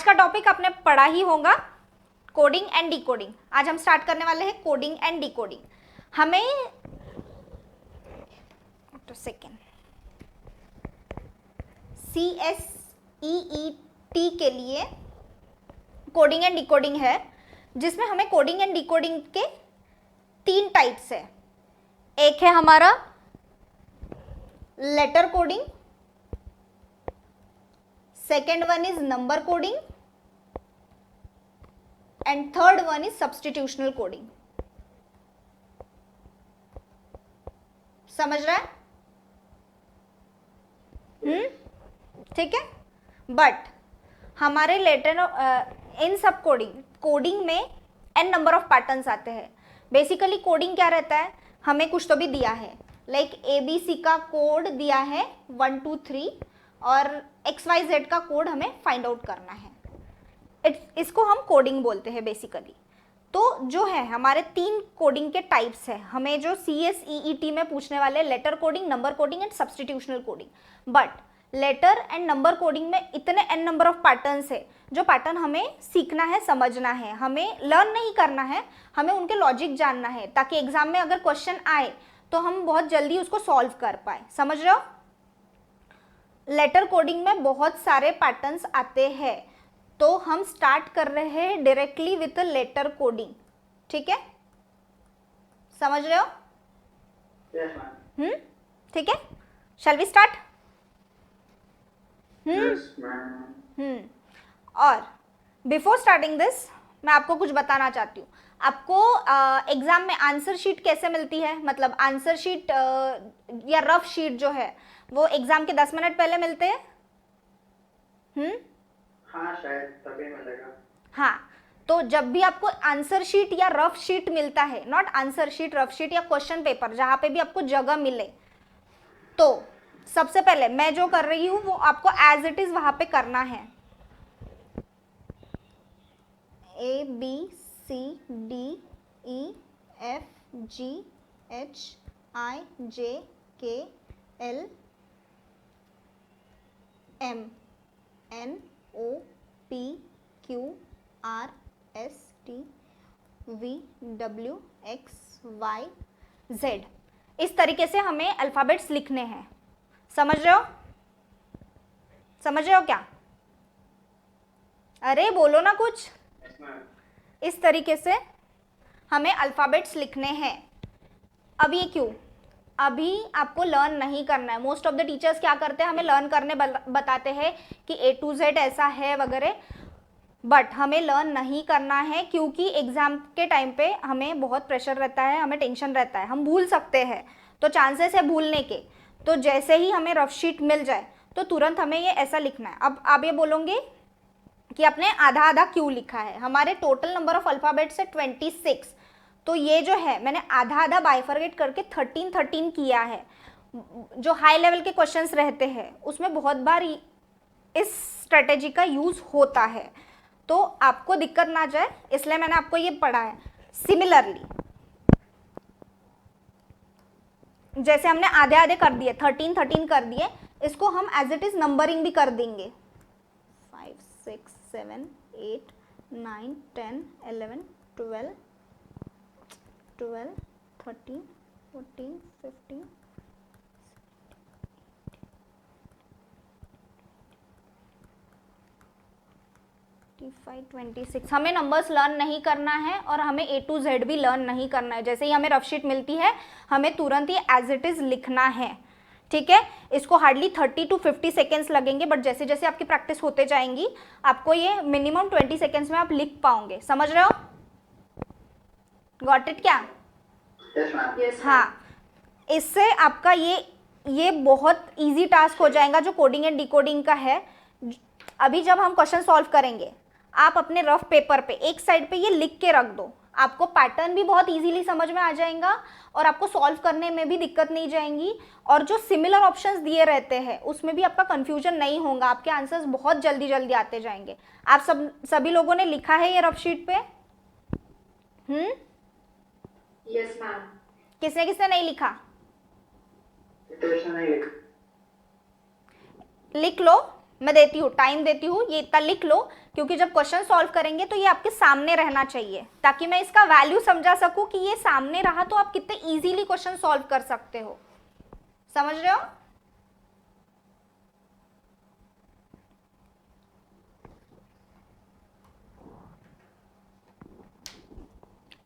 का टॉपिक आपने पढ़ा ही होगा, कोडिंग एंड डिकोडिंग। आज हम स्टार्ट करने वाले हैं कोडिंग एंड डिकोडिंग। हमें सेकेंड CSEET के लिए कोडिंग एंड डिकोडिंग है, जिसमें हमें कोडिंग एंड डिकोडिंग के 3 टाइप्स है। एक है हमारा letter coding, second one is number coding and third one is substitutional coding. समझ रहा है? ठीक है। बट हमारे लेटर इन सब कोडिंग में n नंबर ऑफ पैटर्न्स आते हैं। बेसिकली कोडिंग क्या रहता है, हमें कुछ तो भी दिया है, लाइक ABC का कोड दिया है 1 2 3 और XYZ का कोड हमें फाइंड आउट करना है। इसको हम कोडिंग बोलते हैं बेसिकली। तो जो है हमारे 3 कोडिंग के टाइप्स है, हमें जो CSEET में पूछने वाले letter coding, number coding and substitutional coding. But letter and number coding में इतने n नंबर ऑफ पैटर्न्स है, जो पैटर्न हमें सीखना है, समझना है, हमें लर्न नहीं करना है, हमें उनके लॉजिक जानना है, ताकि एग्जाम में अगर क्वेश्चन आए तो हम बहुत जल्दी उसको सॉल्व कर पाए। समझ रहे हो? लेटर कोडिंग में बहुत सारे पैटर्न्स आते हैं, तो हम स्टार्ट कर रहे हैं डायरेक्टली विथ लेटर कोडिंग। ठीक है, समझ रहे हो? ठीक है, शैल वी स्टार्ट? और बिफोर स्टार्टिंग दिस मैं आपको कुछ बताना चाहती हूँ। आपको एग्जाम में आंसर शीट कैसे मिलती है, मतलब आंसर शीट या रफ शीट जो है वो एग्जाम के 10 मिनट पहले मिलते हैं। हाँ, शायद तभी मिलेगा। हाँ, तो जब भी आपको आंसर शीट या रफ शीट मिलता है, not answer sheet, rough sheet या क्वेश्चन पेपर, जहां पे भी आपको जगह मिले, तो सबसे पहले मैं जो कर रही हूं वो आपको एज इट इज वहां पे करना है। ABCDEFGHIJKLMNOPQRSTUVWXYZ, इस तरीके से हमें अल्फाबेट्स लिखने हैं। समझ रहे हो? समझ रहे हो क्या? अरे बोलो ना कुछ। इस तरीके से हमें अल्फाबेट्स लिखने हैं। अब ये क्यों? अभी आपको लर्न नहीं करना है। मोस्ट ऑफ द टीचर्स क्या करते हैं, हमें लर्न करने बताते हैं कि A to Z ऐसा है वगैरह, बट हमें लर्न नहीं करना है, क्योंकि एग्जाम के टाइम पे हमें बहुत प्रेशर रहता है, हमें टेंशन रहता है, हम भूल सकते हैं, तो चांसेस है भूलने के। तो जैसे ही हमें रफ शीट मिल जाए तो तुरंत हमें ये ऐसा लिखना है। अब आप ये बोलोगे कि आपने आधा आधा क्यों लिखा है? हमारे टोटल नंबर ऑफ अल्फाबेट्स है 26, तो ये जो है मैंने आधा आधा बाइफरगेट करके 13 किया है। जो हाई लेवल के क्वेश्चंस रहते हैं उसमें बहुत बार इस स्ट्रेटेजी का यूज होता है, तो आपको दिक्कत ना जाए इसलिए मैंने आपको ये पढ़ा है। सिमिलरली जैसे हमने आधे आधे कर दिए, 13 कर दिए, इसको हम एज इट इज नंबरिंग भी कर देंगे। 5 6 7 8 9 10 11 12 13 14 15 26। हमें नंबर्स लर्न नहीं करना है और हमें A to Z भी लर्न नहीं करना है। जैसे ही हमें रफ शीट मिलती है हमें तुरंत ही एज इट इज लिखना है। ठीक है, इसको हार्डली 30 to 50 सेकेंड्स लगेंगे, बट जैसे जैसे आपकी प्रैक्टिस होते जाएंगी आपको ये मिनिमम 20 सेकेंड्स में आप लिख पाओगे। समझ रहे हो? गॉट इट क्या? yes, हाँ, इससे आपका ये बहुत इजी टास्क हो जाएगा जो कोडिंग एंड डिकोडिंग का है। अभी जब हम क्वेश्चन सॉल्व करेंगे, आप अपने रफ पेपर पे एक साइड पे ये लिख के रख दो, आपको पैटर्न भी बहुत इजीली समझ में आ जाएगा और आपको सॉल्व करने में भी दिक्कत नहीं जाएंगी, और जो सिमिलर ऑप्शंस दिए रहते हैं उसमें भी आपका कंफ्यूजन नहीं होगा, आपके आंसर्स बहुत जल्दी जल्दी आते जाएंगे। आप सभी लोगों ने लिखा है ये रफ शीट पे? Yes ma'am. किसने किसने नहीं लिखा? नहीं लिखा। लिख लो, मैं देती हूँ, टाइम देती हूँ, ये इतना लिख लो, क्योंकि जब क्वेश्चन सॉल्व करेंगे तो ये आपके सामने रहना चाहिए, ताकि मैं इसका वैल्यू समझा सकूं कि ये सामने रहा तो आप कितने इजीली क्वेश्चन सॉल्व कर सकते हो। समझ रहे हो?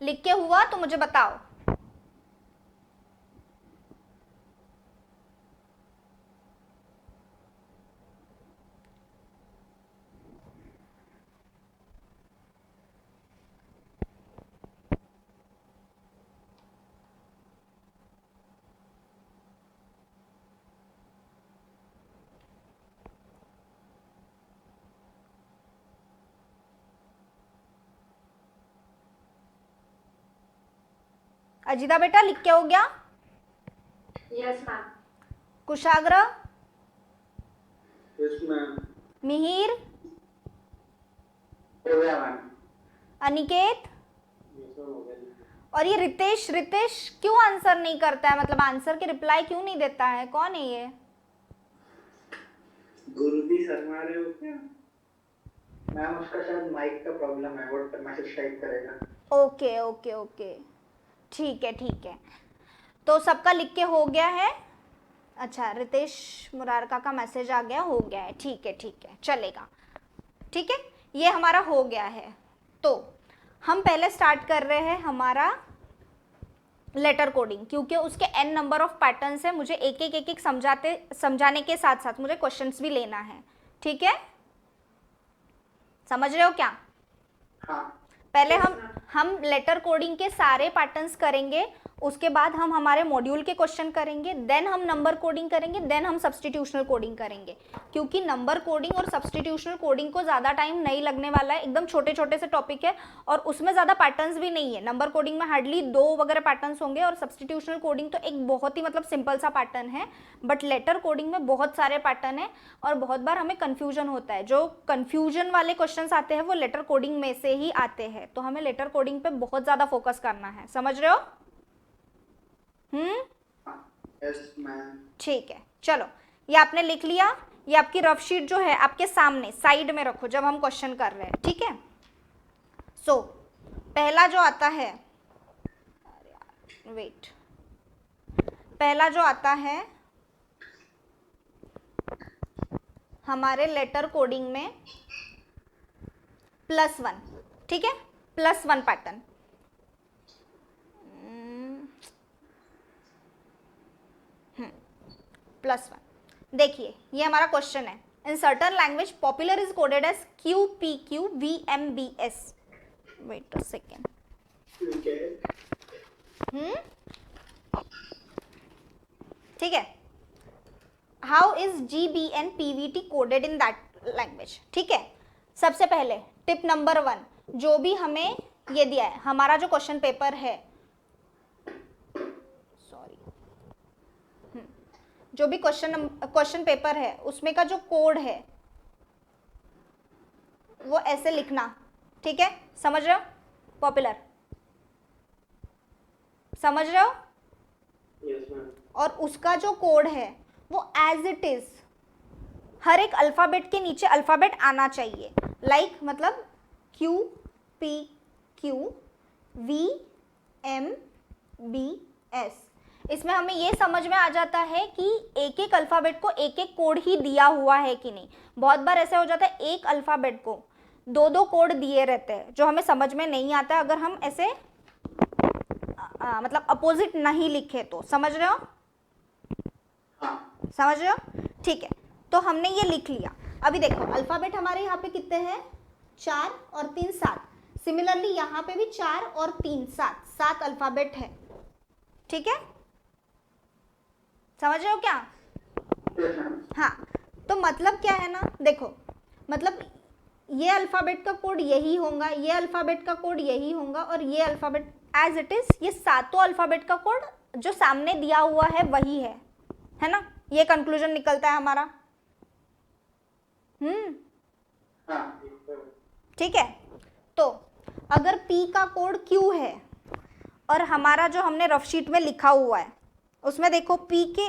लिख के हुआ तो मुझे बताओ। अजिता बेटा लिख के हो गया? Yes ma'am. Kushagra, yes ma'am. Mihir, हो गया मैम। अनिकेत और ये रितेश, रितेश क्यों आंसर नहीं करता है, मतलब आंसर की रिप्लाई क्यों नहीं देता है, कौन है ये? गुरुजी शर्मा रहे हो क्या मैम? उसका शायद माइक का प्रॉब्लम है, वो मैसेज टाइप करेगा। ओके ओके ओके, ठीक है ठीक है। तो सबका लिख के हो गया है? अच्छा, रितेश मुरारका का मैसेज आ गया, हो गया है, ठीक है ठीक है, चलेगा, ठीक है, ये हमारा हो गया है। तो हम पहले स्टार्ट कर रहे हैं हमारा लेटर कोडिंग, क्योंकि उसके n नंबर ऑफ पैटर्न्स है, मुझे एक एक समझाने के साथ साथ मुझे क्वेश्चंस भी लेना है, ठीक है? समझ रहे हो क्या? हाँ। पहले हम लेटर कोडिंग के सारे पैटर्न्स करेंगे, उसके बाद हम हमारे मॉड्यूल के क्वेश्चन करेंगे, देन हम नंबर कोडिंग करेंगे, देन हम सब्स्टिट्यूशनल कोडिंग करेंगे, क्योंकि नंबर कोडिंग और सब्स्टिट्यूशनल कोडिंग को ज़्यादा टाइम नहीं लगने वाला है, एकदम छोटे छोटे से टॉपिक है और उसमें ज़्यादा पैटर्न्स भी नहीं है। नंबर कोडिंग में हार्डली 2 वगैरह पैटर्न्स होंगे और सब्स्टिट्यूशनल कोडिंग तो एक बहुत ही मतलब सिंपल सा पैटर्न है, बट लेटर कोडिंग में बहुत सारे पैटर्न है और बहुत बार हमें कन्फ्यूजन होता है। जो कन्फ्यूजन वाले क्वेश्चन आते हैं वो लेटर कोडिंग में से ही आते हैं, तो हमें लेटर कोडिंग पे बहुत ज़्यादा फोकस करना है। समझ रहे हो? Yes ma'am. ठीक है, चलो ये आपने लिख लिया, ये आपकी रफ शीट जो है आपके सामने साइड में रखो जब हम क्वेश्चन कर रहे हैं, ठीक है? सो पहला जो आता है, वेट, पहला जो आता है हमारे लेटर कोडिंग में +1, ठीक है, +1 पैटर्न। +1, देखिए ये हमारा क्वेश्चन है। In certain language popular is coded as QPQ VMBS। Wait a second. ठीक है, how is GBN PVT coded in that language? ठीक है, सबसे पहले टिप नंबर 1, जो भी हमें ये दिया है, हमारा जो क्वेश्चन पेपर है, जो भी क्वेश्चन पेपर है उसमें का जो कोड है वो ऐसे लिखना, ठीक है? समझ रहे हो? पॉपुलर, समझ रहे हो? Yes ma'am. और उसका जो कोड है वो एज इट इज हर एक अल्फाबेट के नीचे अल्फाबेट आना चाहिए, लाइक मतलब QPQ VMBS। इसमें हमें ये समझ में आ जाता है कि एक एक अल्फाबेट को एक एक कोड ही दिया हुआ है कि नहीं। बहुत बार ऐसा हो जाता है एक अल्फाबेट को 2 कोड दिए रहते हैं जो हमें समझ में नहीं आता अगर हम ऐसे मतलब अपोजिट नहीं लिखे तो। समझ रहे हो? हाँ। समझ रहे हो? ठीक है, तो हमने ये लिख लिया। अभी देखो अल्फाबेट हमारे यहाँ पे कितने हैं? 4 और 3 7। सिमिलरली यहाँ पे भी 4 और 3 7 अल्फाबेट है, ठीक है? समझ रहे हो क्या? हाँ, तो मतलब क्या है ना, देखो मतलब ये अल्फाबेट का कोड यही होगा, ये अल्फाबेट का कोड यही होगा और ये अल्फाबेट एज इट इज ये 7 अल्फाबेट का कोड जो सामने दिया हुआ है वही है ना? ये कंक्लूजन निकलता है हमारा। हाँ। ठीक है, तो अगर P का कोड Q है और हमारा जो हमने रफ शीट में लिखा हुआ है उसमें देखो P के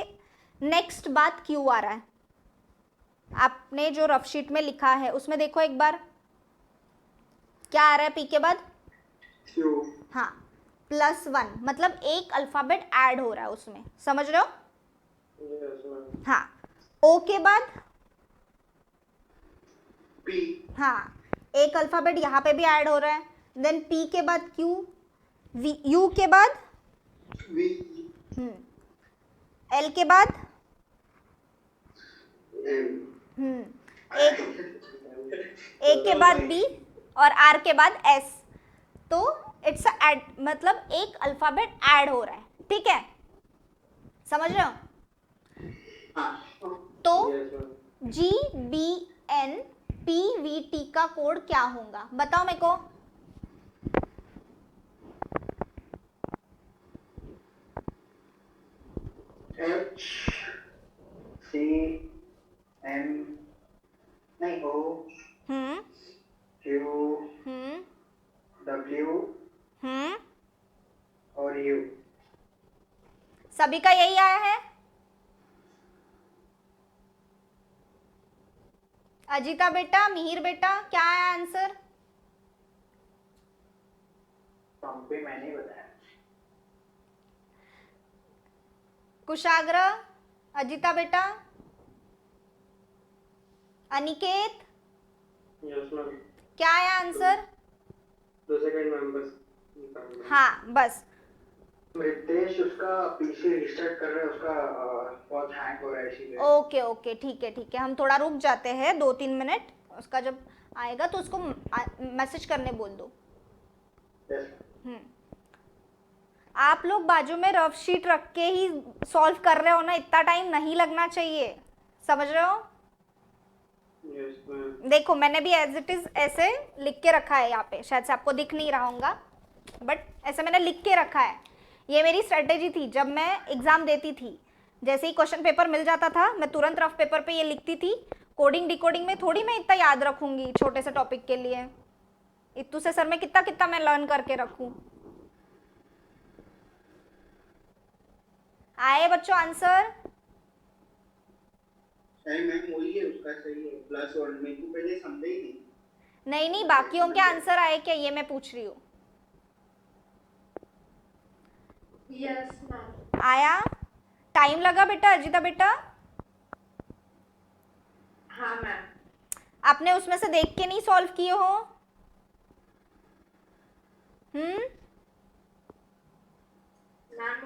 नेक्स्ट बाद Q आ रहा है, आपने जो रफ शीट में लिखा है उसमें देखो एक बार क्या आ रहा है पी के बाद, Q. हाँ +1, मतलब एक अल्फाबेट ऐड हो रहा है उसमें, समझ रहे हो? Yes, ma'am. हाँ ओ के बाद, P. हाँ एक अल्फाबेट यहाँ पे भी ऐड हो रहा है, देन पी के बाद क्यू, यू के बाद V. एल के बाद M. एक ए के बाद बी और आर के बाद एस, तो इट्स ऐड, मतलब एक अल्फाबेट ऐड हो रहा है, ठीक है, समझ रहे हो? तो Yes, ma'am. G B N P V T का कोड क्या होगा, बताओ मेरे को। H. C. M. नहीं O. हम्म Q. हम्म W. हम्म और U. सभी का यही आया है? अजीता बेटा, मिहिर बेटा, क्या आया आंसर? फॉर्म पे मैंने ही बताया। कुशाग्र, अजीता बेटा, अनिकेत, Yes, ma'am. क्या आया आंसर? 2 सेकंड मैम बस। हाँ बस, रितेश उसका पीसी रिस्टार्ट कर रहा है, उसका बहुत हैंग हो रहा है इसीलिए। ओके ओके ठीक है, हम थोड़ा रुक जाते हैं 2-3 मिनट, उसका जब आएगा तो उसको मैसेज करने बोल दो। Yes. आप लोग बाजू में रफ शीट रख के ही सॉल्व कर रहे हो ना, इतना टाइम नहीं लगना चाहिए, समझ रहे हो? Yes, ma'am. देखो मैंने भी एज इट इज ऐसे लिख के रखा है यहाँ पे, शायद से आपको दिख नहीं रहा होगा, बट ऐसे मैंने लिख के रखा है। ये मेरी स्ट्रेटेजी थी जब मैं एग्जाम देती थी, जैसे ही क्वेश्चन पेपर मिल जाता था मैं तुरंत रफ पेपर पे ये लिखती थी। कोडिंग डिकोडिंग में थोड़ी मैं इतना याद रखूंगी छोटे से टॉपिक के लिए, इतू से सर में कितना कितना मैं लर्न करके रखूं। आए बच्चों आंसर? सही मैम वही है, उसका सही है +1। मेरे को पहले समझा ही नहीं। नहीं बाकियों के आंसर आए क्या, ये मैं पूछ रही हूँ। Yes ma'am. आया? टाइम लगा बेटा अजिता बेटा? हाँ मैम। आपने उसमें से देख के नहीं सॉल्व किए हो? मैम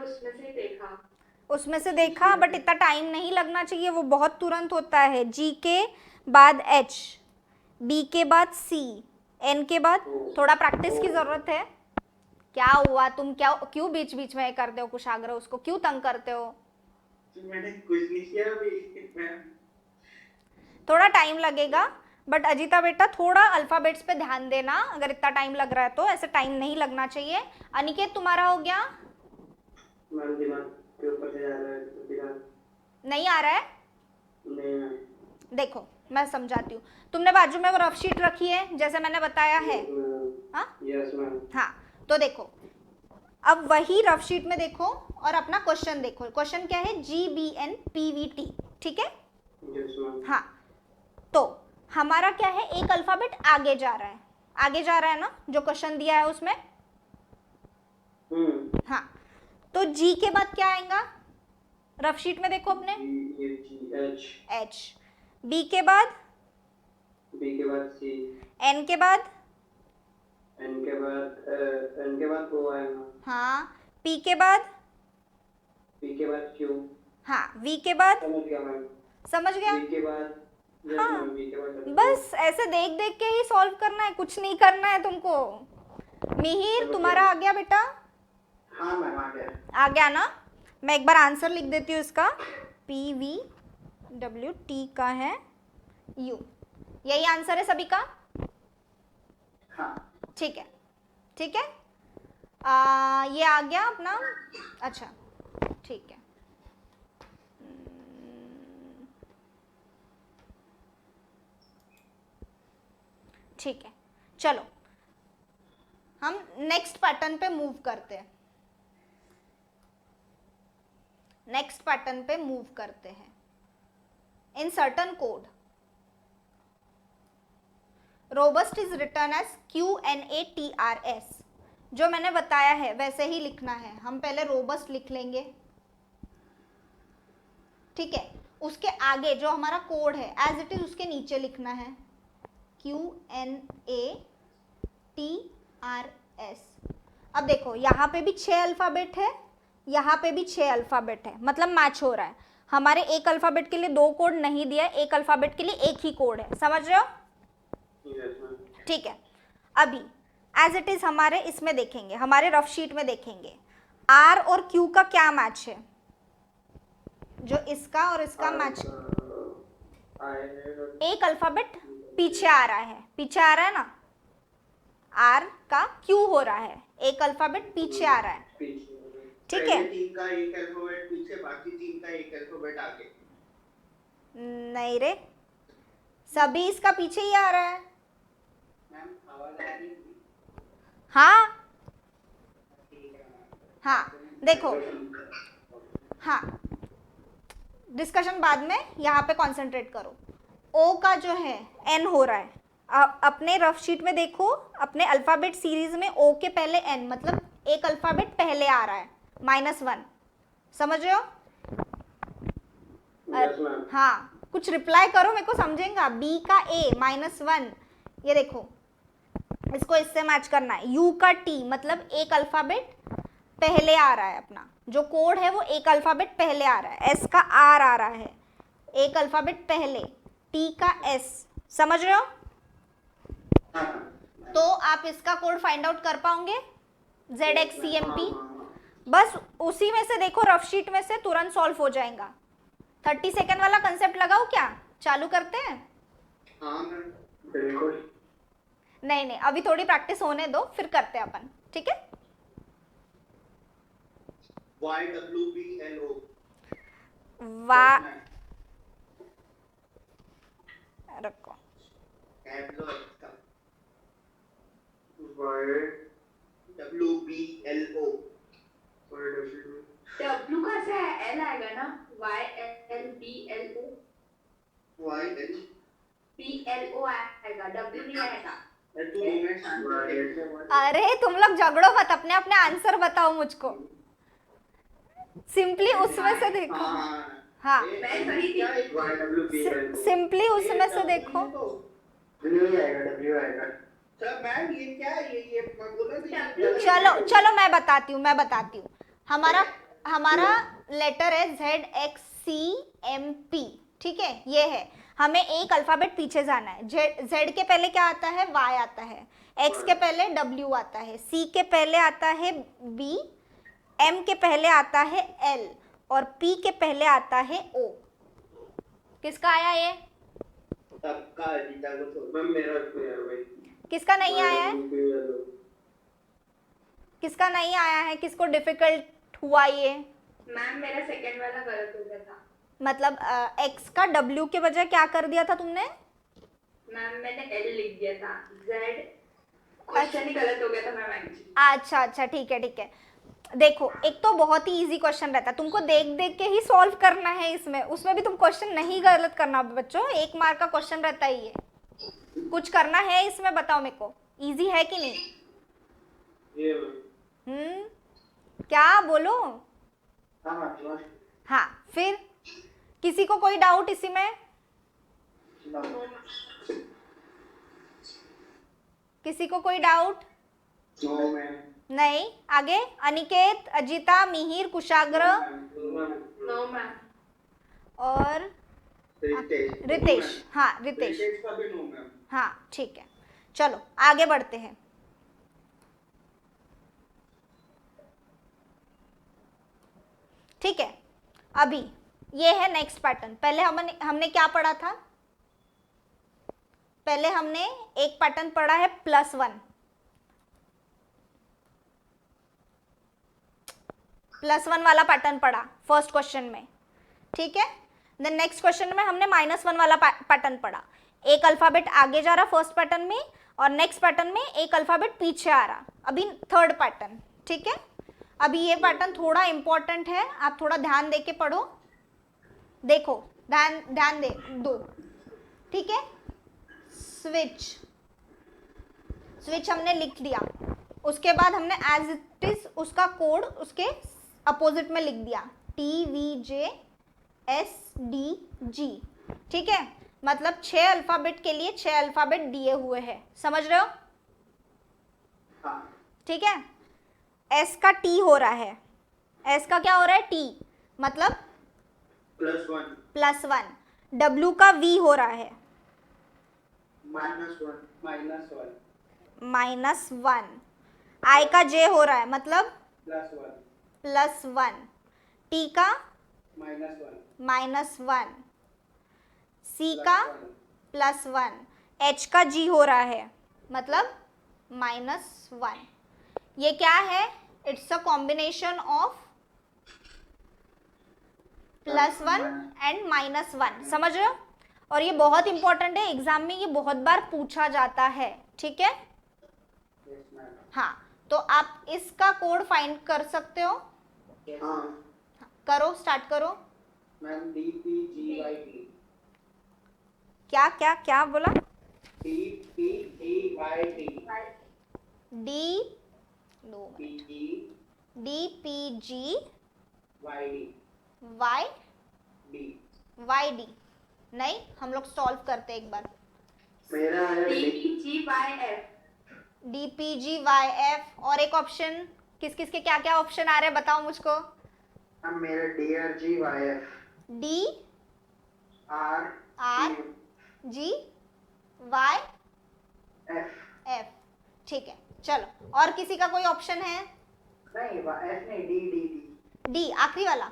उसमें से देखा। उसमें से देखा, बट इतना टाइम नहीं लगना चाहिए, वो बहुत तुरंत होता है। जी के बाद एच, बी के बाद सी, एन के बाद थोड़ा प्रैक्टिस की जरूरत है। क्या हुआ, तुम क्या क्यों बीच बीच में करते हो कुशाग्र, उसको क्यों तंग करते हो? मैंने कुछ नहीं किया अभी मैम। थोड़ा टाइम लगेगा, बट अजीता बेटा थोड़ा अल्फाबेट्स पे ध्यान देना, अगर इतना टाइम लग रहा है तो, ऐसे टाइम नहीं लगना चाहिए। अनिकेत तुम्हारा हो गया? मैम दिमाग के ऊपर से जा रहा है दिमाग। नहीं आ रहा है? नहीं मैम। देखो मैं समझाती हूँ, तुमने बाजू में वो रफ शीट रखी है जैसे मैंने बताया है? हाँ यस मैम। हाँ, तो देखो अब वही रफ शीट में देखो और अपना क्वेश्चन देखो। क्वेश्चन क्या है? GBNPVT, ठीक है? Yes ma'am. हाँ, तो हमारा क्या है, एक अल्फाबेट आगे जा रहा है, आगे जा रहा है ना जो क्वेश्चन दिया है उसमें। हाँ, तो जी के बाद क्या आएगा रफ शीट में, देखो अपने एच। बी के बाद सी, एन के बाद एन के बाद ओ आएगा। हाँ, पी के बाद क्यू। हाँ, वी के बाद, समझ गया मैम। समझ गया? वी के बाद हाँ, वी के बाद बस ऐसे देख देख के ही सॉल्व करना है, कुछ नहीं करना है तुमको। मिहिर तुम्हारा आ गया बेटा? हाँ मैम आ गया। आ गया ना? मैं एक बार आंसर लिख देती हूँ इसका। PVWT का है U, यही आंसर है सभी का? हाँ। ठीक है, ठीक है। ये आ गया अपना, अच्छा ठीक है। ठीक है, चलो हम नेक्स्ट पैटर्न पे मूव करते हैं, नेक्स्ट पैटर्न पे मूव करते हैं। In certain code robust is written as QNATRS। जो मैंने बताया है वैसे ही लिखना है, हम पहले रोबस्ट लिख लेंगे, ठीक है। उसके आगे जो हमारा कोड है एज इट इज उसके नीचे लिखना है QNATRS। अब देखो यहाँ पे भी 6 अल्फाबेट है, यहाँ पे भी 6 अल्फाबेट है, मतलब मैच हो रहा है। हमारे एक अल्फाबेट के लिए 2 कोड नहीं दिया है, एक अल्फाबेट के लिए एक ही कोड है, समझ रहे हो? ठीक है। अभी एज इट इज हमारे इसमें देखेंगे, हमारे रफ शीट में देखेंगे R और Q का क्या मैच है, जो इसका और इसका मैच। एक अल्फाबेट पीछे आ रहा है, पीछे आ रहा है ना, R का Q हो रहा है, एक अल्फाबेट पीछे आ रहा है, ठीक है। तीन का एक अल्फाबेट पीछे, बाकी तीन का एक अल्फाबेट आगे। नहीं रे, सभी इसका पीछे ही आ रहा है। मैम आवाज आ रही है? हाँ हाँ देखो, हाँ डिस्कशन बाद में, यहाँ पे कंसंट्रेट करो। O का जो है N हो रहा है, अपने रफ शीट में देखो, अपने अल्फाबेट सीरीज में O के पहले N, मतलब एक अल्फाबेट पहले आ रहा है, -1, समझ रहे हो? हाँ कुछ रिप्लाई करो, मेरे को समझेगा। B का A -1, ये देखो इसको इससे मैच करना है। U का T, मतलब एक अल्फाबेट पहले आ रहा है, अपना जो कोड है वो एक अल्फाबेट पहले आ रहा है। S का R आ रहा है, एक अल्फाबेट पहले। T का S, समझ रहे हो? तो आप इसका कोड फाइंड आउट कर पाओगे, ZXCMP। बस उसी में से देखो, रफ शीट में से तुरंत सॉल्व हो जाएगा। 30 सेकेंड वाला कंसेप्ट लगाओ क्या, चालू करते हैं? हाँ मैम बिल्कुल। नहीं अभी थोड़ी प्रैक्टिस होने दो, फिर करते हैं अपन, ठीक है। YWBLO। रखो WBLO। W का से L आएगा ना, YLBLO PLO आएगा, W नहीं आएगा। अरे तुम लोग झगड़ो मत, अपने अपने आंसर बताओ मुझको, सिंपली उसमें से देखो। हाँ मैं सही थी। सिंपली उसमें से देखो। W आएगा। सर मैम ये क्या है, ये बोला चलो मैं बताती हूँ। हमारा लेटर है ZXCMP, ठीक है, ये है। हमें एक अल्फाबेट पीछे जाना है। Z के पहले क्या आता है, Y आता है, X के पहले W आता है, C के पहले आता है B, M के पहले आता है L और P के पहले आता है O। किसका आया ये? सबका जीता को तो मैम मेरा भाई। किसका नहीं आया है? किसका नहीं आया है? किसको डिफिकल्ट हुआ ये? मैम मेरा सेकंड वाला गलत हो गया था। मतलब X का W के बजाय क्या कर दिया था तुमने? मैम मैंने L लिख दिया था, Z क्वेश्चन ही गलत हो गया था मैम एक्चुअली। अच्छा ठीक है। देखो एक तो बहुत ही इजी क्वेश्चन रहता है, तुमको देख देख के ही सॉल्व करना है इसमें, उसमें भी तुम क्वेश्चन नहीं गलत करना बच्चों, 1 मार्क का क्वेश्चन रहता है ये। कुछ करना है इसमें, बताओ मेरे को, इजी है कि नहीं? क्या बोलो? हाँ फिर किसी को कोई डाउट इसी में? किसी को कोई डाउट? नहीं। आगे अनिकेत, अजिता, मिहिर, कुशाग्र नो मैम। और रितेश। हाँ रितेश, का भी नो मैम। हाँ ठीक है। चलो आगे बढ़ते हैं। ठीक है, अभी ये है नेक्स्ट पैटर्न। पहले हमने क्या पढ़ा था? पहले हमने एक पैटर्न पढ़ा है +1, +1 वाला पैटर्न पढ़ा फर्स्ट क्वेश्चन में, ठीक है। देन नेक्स्ट क्वेश्चन में हमने -1 वाला पैटर्न पढ़ा। एक अल्फाबेट आगे जा रहा फर्स्ट पैटर्न में और नेक्स्ट पैटर्न में एक अल्फाबेट पीछे आ रहा। अभी थर्ड पैटर्न, ठीक है। अभी ये पैटर्न थोड़ा इंपॉर्टेंट है, आप थोड़ा ध्यान दे के पढ़ो। देखो ध्यान दे दो, ठीक है। स्विच, स्विच हमने लिख दिया, उसके बाद हमने एज इट इज उसका कोड उसके अपोजिट में लिख दिया TVJSDG, ठीक है, मतलब 6 अल्फाबेट के लिए 6 अल्फाबेट दिए हुए हैं, समझ रहे हो? हाँ ठीक है, S का T हो रहा है, S का क्या हो रहा है? T, मतलब +1 +1, W का V हो रहा है -1 -1, I का J हो रहा है, मतलब +1, T का -1, C का +1, H का G हो रहा है, मतलब -1। ये क्या है? It's a combination of +1 and -1, समझ रहे हो? और ये बहुत इंपॉर्टेंट है, एग्जाम में ये बहुत बार पूछा जाता है, ठीक है? हाँ, तो आप इसका कोड फाइंड कर सकते हो, हाँ करो, स्टार्ट करो। मैम DPGYT क्या क्या क्या बोला? DPGYT डी, 2 मिनट, DPGYD, नहीं, हम लोग सॉल्व करते एक बार। मेरा है DPGYF, और एक ऑप्शन, किस किस के क्या क्या ऑप्शन आ रहे हैं बताओ मुझको। मैम मेरा DRGYF D R R G Y F F, ठीक है, चलो, और किसी का कोई ऑप्शन है? नहीं F नहीं D D, आखिरी वाला,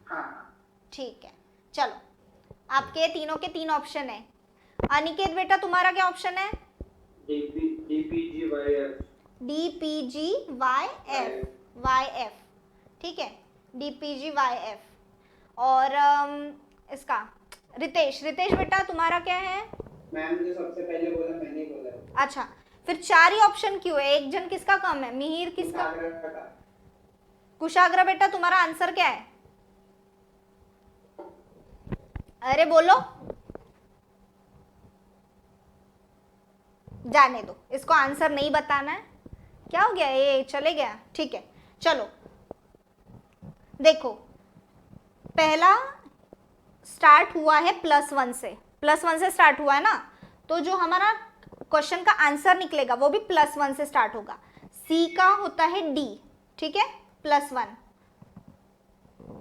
हाँ ठीक है, चलो, आपके तीनों के 3 ऑप्शन है। अनिकेत बेटा, तुम्हारा क्या ऑप्शन है? DPGYF DPGYF, ठीक है, DPGYF। और इसका रितेश बेटा, तुम्हारा क्या है? मैम जो सबसे पहले बोला मैंने ही बोला अच्छा, फिर 4 ही ऑप्शन क्यों है? एक जन किसका कम है? मिहिर किसका? कुशाग्र बेटा, तुम्हारा आंसर क्या है? अरे बोलो, जाने दो, इसको आंसर नहीं बताना है। क्या हो गया? ये चले गया, ठीक है, चलो देखो, पहला स्टार्ट हुआ है +1 से, +1 से स्टार्ट हुआ है ना, तो जो हमारा क्वेश्चन का आंसर निकलेगा वो भी +1 से स्टार्ट होगा। C का होता है D, ठीक है, +1,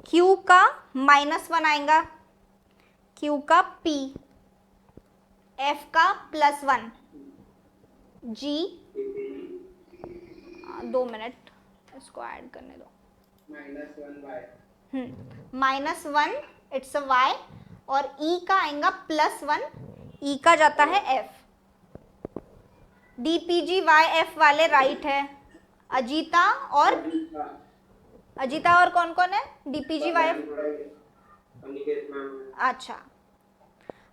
Q का -1 आएगा, Q का P, F का +1, G, 2 मिनट, इसको ऐड करने दो, -1 इट्स अ Y, और E का आएगा +1, E का जाता है F। DPGYF वाले राइट है, अजीता और कौन कौन है? DPGYF, अच्छा,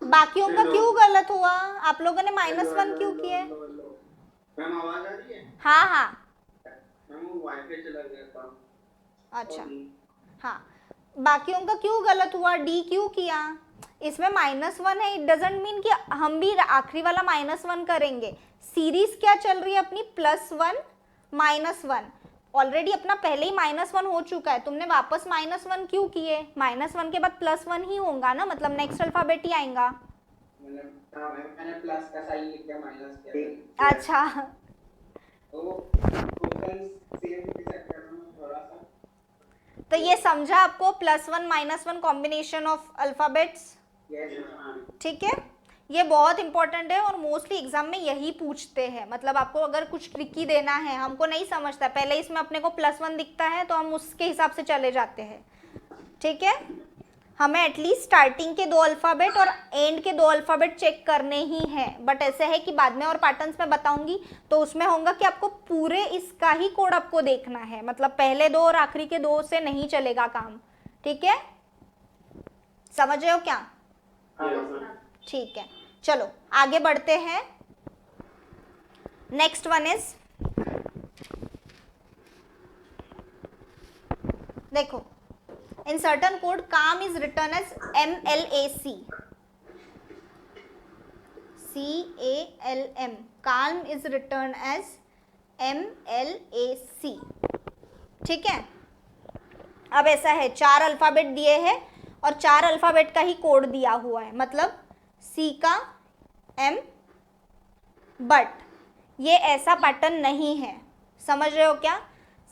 बाकियों का क्यों गलत हुआ? आप लोगों ने -1 क्यों किए? मैम आवाज आ रही है? हाँ हाँ, मैम वो वाईफाई चला गया था। अच्छा, हाँ, बाकियों का क्यों गलत हुआ? D क्यों किया? इसमें -1 है, इट डजेंट मीन कि हम भी आखिरी वाला -1 करेंगे। सीरीज क्या चल रही है अपनी? +1 -1, ऑलरेडी अपना पहले ही -1 हो चुका है, तुमने वापस -1 क्यों किए? -1 के बाद +1 ही होगा ना, मतलब नेक्स्ट अल्फाबेट ही आएगा। मैंने प्लस का साइन लिख दिया माइनस किया। अच्छा, तो क्वेश्चन सेम के चक्कर में थोड़ा सा, तो ये समझा आपको? +1 -1 कॉम्बिनेशन ऑफ अल्फाबेट्स, ठीक है, ये बहुत इंपॉर्टेंट है और मोस्टली एग्जाम में यही पूछते हैं। मतलब आपको अगर कुछ ट्रिकी देना है, हमको नहीं समझता, पहले इसमें अपने को +1 दिखता है तो हम उसके हिसाब से चले जाते हैं, ठीक है, हमें एटलीस्ट स्टार्टिंग के 2 अल्फाबेट और एंड के 2 अल्फाबेट चेक करने ही हैं। बट ऐसे है कि बाद में और पैटर्न्स में बताऊंगी तो उसमें होगा कि आपको पूरे इसका ही कोड आपको देखना है, मतलब पहले 2 और आखिरी के 2 से नहीं चलेगा काम, ठीक है, समझ रहे हो क्या? ठीक है, चलो आगे बढ़ते हैं। नेक्स्ट वन इज, देखो, in certain code calm is written as MLAC, CALM, calm is written as MLAC. ठीक है, अब ऐसा है 4 अल्फाबेट दिए हैं और 4 अल्फाबेट का ही कोड दिया हुआ है, मतलब C का M, बट ये ऐसा पैटर्न नहीं है, समझ रहे हो क्या?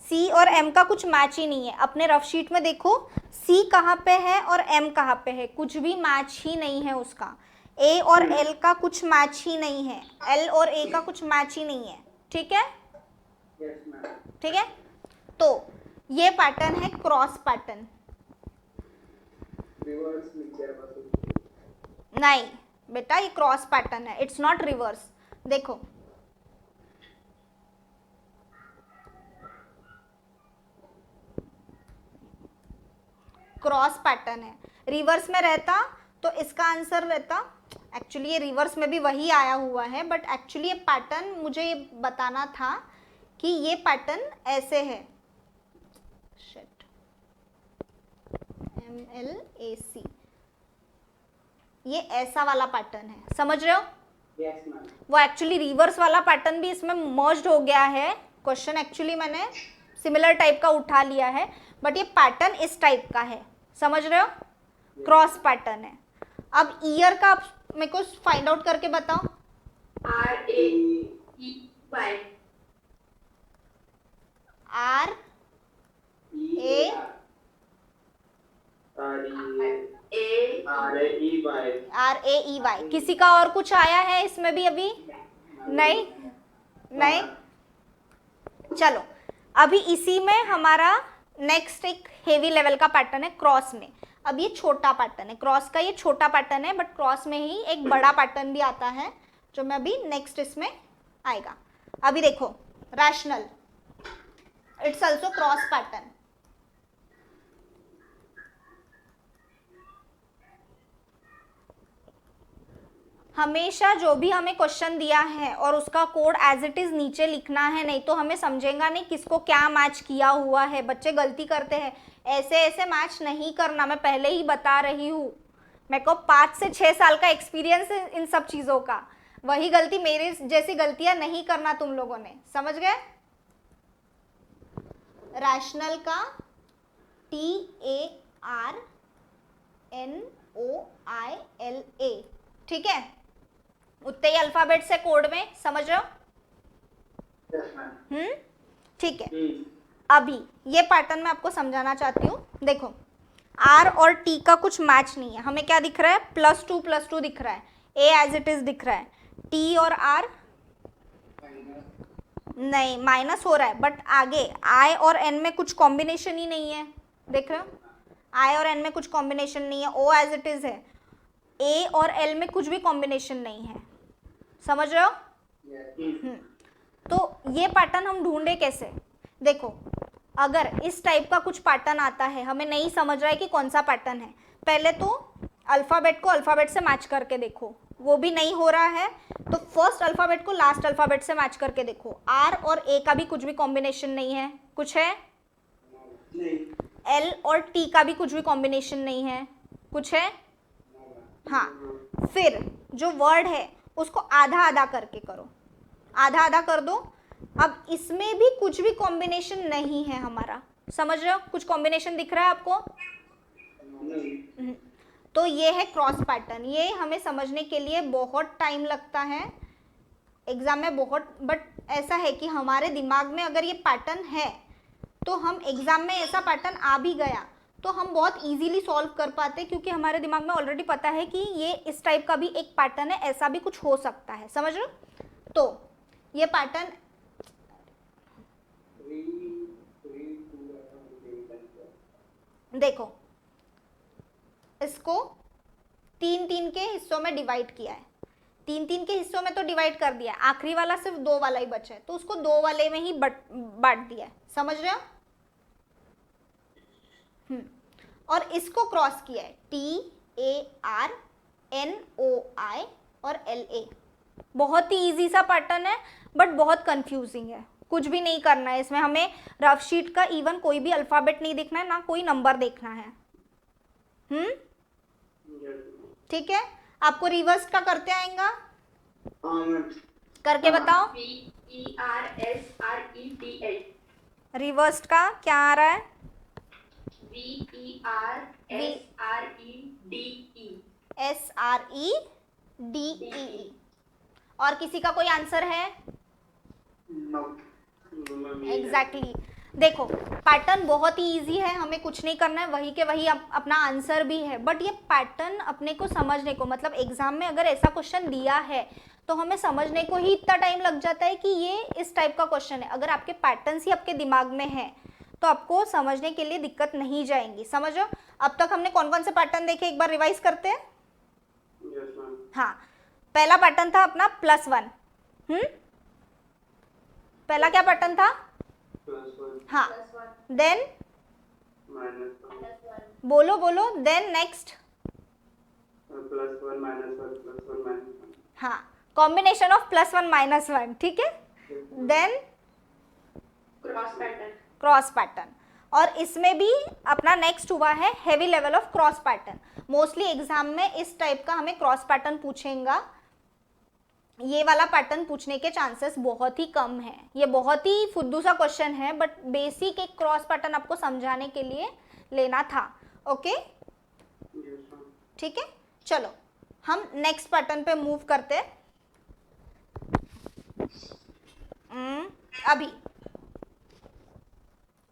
C और M का कुछ मैच ही नहीं है। अपने रफ शीट में देखो C कहाँ पे है और M कहाँ पे है, कुछ भी मैच ही नहीं है उसका। A और L का कुछ मैच ही नहीं है, L और A का कुछ मैच ही नहीं है। ठीक है, यस मैम, ठीक है, तो ये पैटर्न है क्रॉस पैटर्न। रिवर्स लिख दिया बस। नहीं बेटा, ये क्रॉस पैटर्न है, इट्स नॉट रिवर्स। देखो क्रॉस पैटर्न है, रिवर्स में रहता तो इसका आंसर रहता, एक्चुअली ये रिवर्स में भी वही आया हुआ है, बट एक्चुअली ये पैटर्न मुझे ये बताना था कि ये पैटर्न ऐसे है, शिट, MLAC, ये ऐसा वाला पैटर्न है, समझ रहे हो? यस मैम, वो एक्चुअली रिवर्स वाला पैटर्न भी इसमें मर्ज्ड हो गया है। क्वेश्चन एक्चुअली मैंने सिमिलर टाइप का उठा लिया है, बट ये पैटर्न इस टाइप का है, समझ रहे हो? क्रॉस पैटर्न है। अब ईयर का आप मेरे को फाइंड आउट करके बताओ। RAEY R A RAEY, किसी का और कुछ आया है इसमें भी अभी? नहीं नहीं, चलो अभी इसी में हमारा नेक्स्ट एक हेवी लेवल का पैटर्न है क्रॉस में। अब ये छोटा पैटर्न है, क्रॉस का ये छोटा पैटर्न है, बट क्रॉस में ही एक बड़ा पैटर्न भी आता है जो मैं अभी नेक्स्ट इसमें आएगा। अभी देखो rational, it's also cross pattern. हमेशा जो भी हमें क्वेश्चन दिया है और उसका कोड एज इट इज नीचे लिखना है, नहीं तो हमें समझेगा नहीं किसको क्या मैच किया हुआ है। बच्चे गलती करते हैं, ऐसे ऐसे मैच नहीं करना, मैं पहले ही बता रही हूँ। मेरे को 5 से 6 साल का एक्सपीरियंस है इन सब चीज़ों का। वही गलती, मेरे जैसी गलतियां नहीं करना तुम लोगों ने, समझ गए? रैशनल का TARNOILA, ठीक है, उतने ही अल्फाबेट से कोड में, समझ रहे हो? Yes ma'am. ठीक है। अभी ये पैटर्न मैं आपको समझाना चाहती हूँ। देखो R और T का कुछ मैच नहीं है, हमें क्या दिख रहा है? +2 दिख रहा है, A एज इट इज दिख रहा है, T और R नहीं, माइनस हो रहा है, बट आगे I और N में कुछ कॉम्बिनेशन ही नहीं है, देख रहे हो? I और N में कुछ कॉम्बिनेशन नहीं है, O एज इट इज है, A और L में कुछ भी कॉम्बिनेशन नहीं है, समझ रहे हो? तो ये पैटर्न हम ढूंढे कैसे? देखो अगर इस टाइप का कुछ पैटर्न आता है, हमें नहीं समझ रहा है कि कौन सा पैटर्न है, पहले तो अल्फ़ाबेट को अल्फ़ाबेट से मैच करके देखो, वो भी नहीं हो रहा है तो फर्स्ट अल्फ़ाबेट को लास्ट अल्फ़ाबेट से मैच करके देखो। R और A का भी कुछ भी कॉम्बिनेशन नहीं है, कुछ है? नहीं, L और T का भी कुछ भी कॉम्बिनेशन नहीं है, कुछ है? हाँ, फिर जो वर्ड है उसको आधा आधा करके करो, आधा आधा कर दो। अब इसमें भी कुछ भी कॉम्बिनेशन नहीं है हमारा, समझ रहे हो? कुछ कॉम्बिनेशन दिख रहा है आपको? नहीं, तो ये है क्रॉस पैटर्न। ये हमें समझने के लिए बहुत टाइम लगता है एग्जाम में, बहुत, बट ऐसा है कि हमारे दिमाग में अगर ये पैटर्न है तो हम एग्जाम में ऐसा पैटर्न आ भी गया तो हम बहुत इजीली सॉल्व कर पाते हैं, क्योंकि हमारे दिमाग में ऑलरेडी पता है कि ये इस टाइप का भी एक पैटर्न है, ऐसा भी कुछ हो सकता है, समझ रहे हो? तो ये पैटर्न देखो, इसको 3-3 के हिस्सों में डिवाइड किया है, 3-3 के हिस्सों में तो डिवाइड कर दिया है, आखिरी वाला सिर्फ 2 वाला ही बचा है तो उसको 2 वाले में ही बांट दिया है, समझ रहे हो? और इसको क्रॉस किया है, TARNOI और LA। बहुत ही इजी सा पैटर्न है बट बहुत कंफ्यूजिंग है। कुछ भी नहीं करना है इसमें, हमें रफ शीट का इवन कोई भी अल्फाबेट नहीं देखना है, ना कोई नंबर देखना है। ठीक है, आपको रिवर्स का करते आएगा? करके बताओ। VERSREDL। रिवर्स्ड का क्या आ रहा है? VERSREDE। SREDE। और किसी का कोई आंसर है? नो। एग्जैक्टली देखो पैटर्न बहुत ही इजी है, हमें कुछ नहीं करना है, वही के वही अपना आंसर भी है। बट ये पैटर्न अपने को समझने को, मतलब एग्जाम में अगर ऐसा क्वेश्चन दिया है तो हमें समझने को ही इतना टाइम लग जाता है कि ये इस टाइप का क्वेश्चन है। अगर आपके पैटर्न्स ही आपके दिमाग में है तो आपको समझने के लिए दिक्कत नहीं जाएंगी। समझो अब तक हमने कौन कौन से पैटर्न देखे, एक बार रिवाइज करते हैं। हाँ, पहला पैटर्न था अपना +1। पहला क्या पैटर्न था? हाँ, देन बोलो बोलो, देन नेक्स्ट। हाँ, कॉम्बिनेशन ऑफ +1 -1, ठीक है। देन क्रॉस पैटर्न, और इसमें भी अपना नेक्स्ट हुआ है heavy level of cross pattern. Mostly exam में इस टाइप का हमें क्रॉस पैटर्न पूछेगा, ये वाला पैटर्न पूछने के चांसेस बहुत ही कम है। ये बहुत ही फुद्दू सा क्वेश्चन है, बट बेसिक एक क्रॉस पैटर्न आपको समझाने के लिए लेना था। ओके, ठीक है, चलो हम नेक्स्ट पैटर्न पे मूव करते हैं। अभी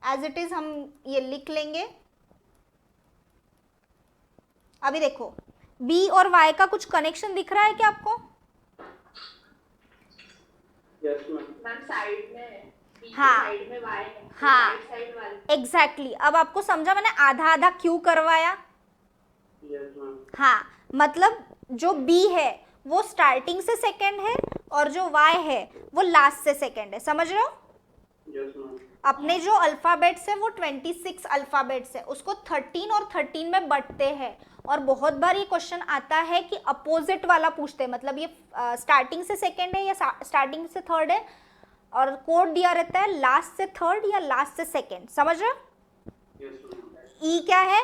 एज इट इज हम ये लिख लेंगे। अभी देखो बी और वाई का कुछ कनेक्शन दिख रहा है क्या आपको? मैम साइड में हाँ, साइड में वाई है, हाँ, साइड वाले। एग्जैक्टली अब आपको समझा मैंने आधा आधा क्यों करवाया? हाँ, मतलब जो बी है वो स्टार्टिंग से सेकंड है और जो वाई है वो लास्ट से सेकंड है। समझ रहे हो? अपने जो अल्फाबेट्स है वो 26 अल्फाबेट्स है, उसको 13 और 13 में बंटते हैं। और बहुत बार ये क्वेश्चन आता है कि अपोजिट वाला पूछते हैं, मतलब ये स्टार्टिंग से सेकंड है या स्टार्टिंग से थर्ड है, और कोड दिया रहता है लास्ट से थर्ड या लास्ट से सेकंड। समझ रहे हो? ई क्या है?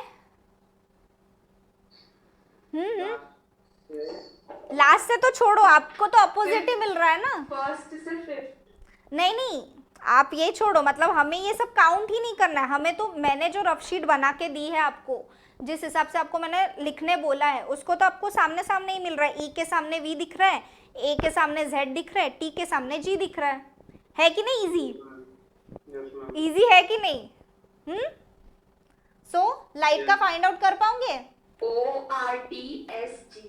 लास्ट से तो छोड़ो, आपको तो अपोजिट ही मिल रहा है ना। फर्स्ट से फिफ्थ। नहीं नहीं, आप ये छोड़ो, मतलब हमें ये सब काउंट ही नहीं करना है। हमें तो मैंने जो रफ शीट बना के दी है आपको, जिस हिसाब से आपको मैंने लिखने बोला है, उसको तो आपको सामने सामने ही मिल रहा है। ई के सामने वी दिख रहा है, ए के सामने जेड दिख रहा है, टी के सामने जी दिख रहा है कि नहीं? इजी इजी है कि नहीं? सो लाइट का फाइंड आउट कर पाओगे? ORTSG।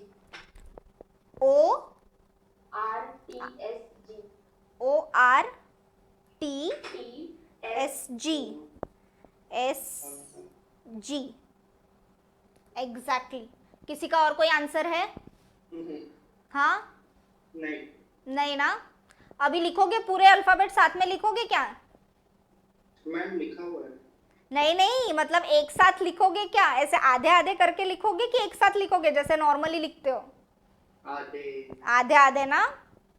ORTSG exactly. किसी का और कोई आंसर है? हाँ, नहीं ना? अभी लिखोगे पूरे अल्फाबेट साथ में लिखोगे क्या? मैम लिखा हुआ है। नहीं, मतलब एक साथ लिखोगे क्या? ऐसे आधे आधे करके लिखोगे कि एक साथ लिखोगे जैसे नॉर्मली लिखते हो? आधे आधे ना,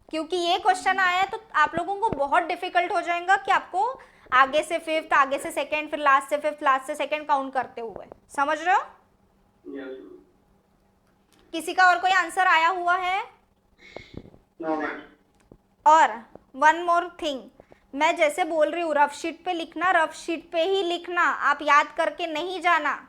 क्योंकि ये क्वेश्चन आया है तो आप लोगों को बहुत डिफिकल्ट हो जाएगा कि आपको आगे से फिफ्थ, आगे से सेकंड, फिर लास्ट से फिफ्थ, लास्ट से सेकंड काउंट करते हुए। समझ रहे हो? किसी का और कोई आंसर आया हुआ है? और वन मोर थिंग, मैं जैसे बोल रही हूँ रफ शीट पे लिखना, रफ शीट पे ही लिखना, आप याद करके नहीं जाना।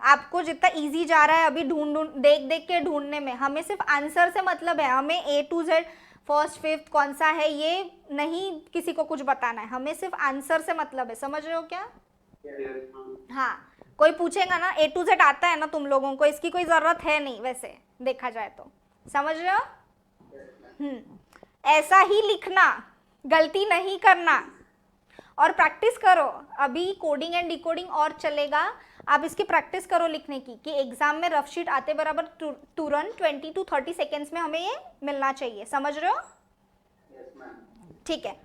आपको जितना इजी जा रहा है अभी देख देख के ढूंढने में, हमें सिर्फ आंसर से मतलब है। हमें A to Z first fifth कौन सा है ये नहीं किसी को कुछ बताना है, हमें सिर्फ आंसर से मतलब है। समझ रहे हो क्या? हाँ, कोई पूछेगा ना A to Z आता है ना तुम लोगों को, इसकी कोई ज़रूरत है नहीं वैसे देखा जाए तो। समझ रहे हो? ऐसा ही लिखना, गलती नहीं करना, और प्रैक्टिस करो। अभी कोडिंग एंड डिकोडिंग और चलेगा, आप इसकी प्रैक्टिस करो लिखने की, कि एग्जाम में रफ शीट आते बराबर तुरंत 20 to 30 सेकेंड्स में हमें ये मिलना चाहिए। समझ रहे हो? ठीक है,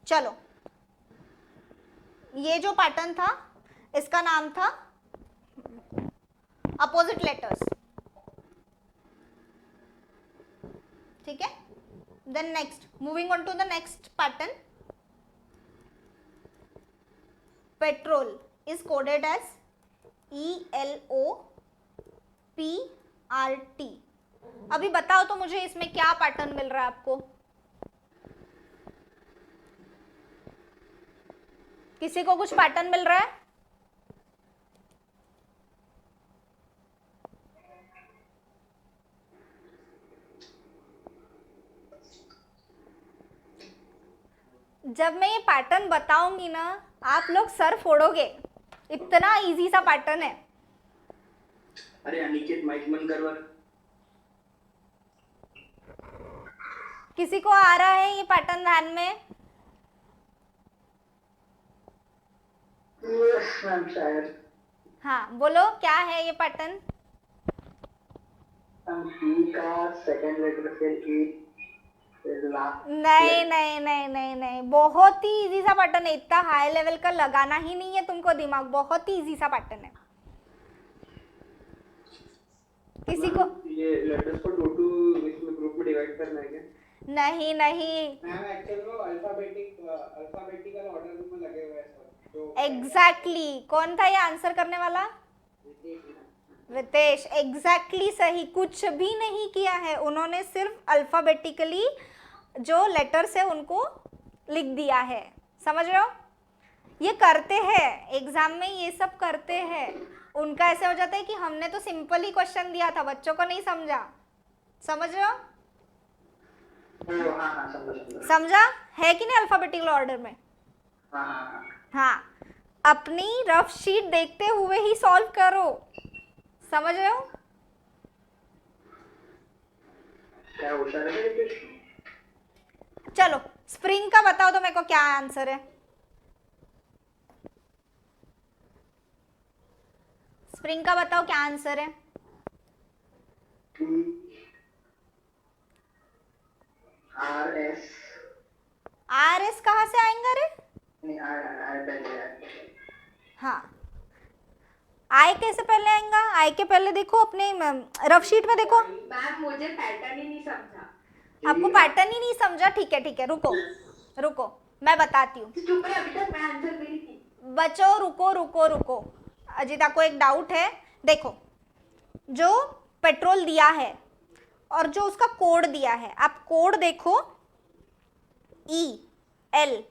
चलो ये जो पैटर्न था इसका नाम था अपोजिट लेटर्स। ठीक है, then next, moving on to the next pattern. Petrol is coded as ELOPRT। अभी बताओ तो मुझे इसमें क्या पैटर्न मिल रहा है आपको? किसी को कुछ पैटर्न मिल रहा है? जब मैं ये पैटर्न बताऊंगी ना, आप लोग सर फोड़ोगे, इतना इजी सा पैटर्न है। अरे अनिकेत माइक बंद करवा। किसी को आ रहा है ये पैटर्न ध्यान में? यस मैम शायद। हाँ बोलो, क्या है ये पैटर्न? पी का सेकंड लेटर फिर ई फिर लास्ट। नहीं नहीं नहीं नहीं नहीं, बहुत ही इजी सा पैटर्न है, इतना हाई लेवल का लगाना ही नहीं है तुमको दिमाग, बहुत ही इजी सा पैटर्न है। किसी को ये लेटर्स को टू इसमें ग्रुप में डिवाइड करना है क्या? नहीं नहीं, मैम एक्चुअली वो अल्फाबेटिकल ऑर्डर में लगे हुए हैं सब तो एग्जैक्टली कौन था ये आंसर करने वाला? रितेश, एग्जैक्टली सही, कुछ भी नहीं किया है उन्होंने, सिर्फ अल्फाबेटिकली जो लेटर्स है उनको लिख दिया है। समझ रहे हो? ये करते हैं एग्जाम में, ये सब करते हैं। उनका ऐसे हो जाता है कि हमने तो सिंपल ही क्वेश्चन दिया था, बच्चों को नहीं समझा। समझ रहे हो? हाँ हाँ समझा। समझा है कि नहीं? अल्फाबेटिकल ऑर्डर में। हाँ हाँ। हाँ, अपनी रफ शीट देखते हुए ही सॉल्व करो। समझ रहे हो? क्या होशियार है रितेश? चलो स्प्रिंग का बताओ तो मेरे को क्या आंसर है। स्प्रिंग का बताओ क्या आंसर है? R S. आर एस कहाँ से आएंगे रे? नहीं आर पहले। हाँ, आई कैसे पहले आएगा? आई के पहले देखो अपने रफ शीट में देखो। मैम मुझे पैटर्न ही नहीं समझा। आपको पैटर्न ही नहीं समझा? ठीक है, रुको रुको, मैं बताती हूँ। चुप रहे, अभी तक मैं आंसर दे रही थी। बच्चों रुको रुको रुको, अजिता को एक डाउट है। देखो, जो पेट्रोल दिया है और जो उसका कोड दिया है, आप कोड देखो, ELOPRT,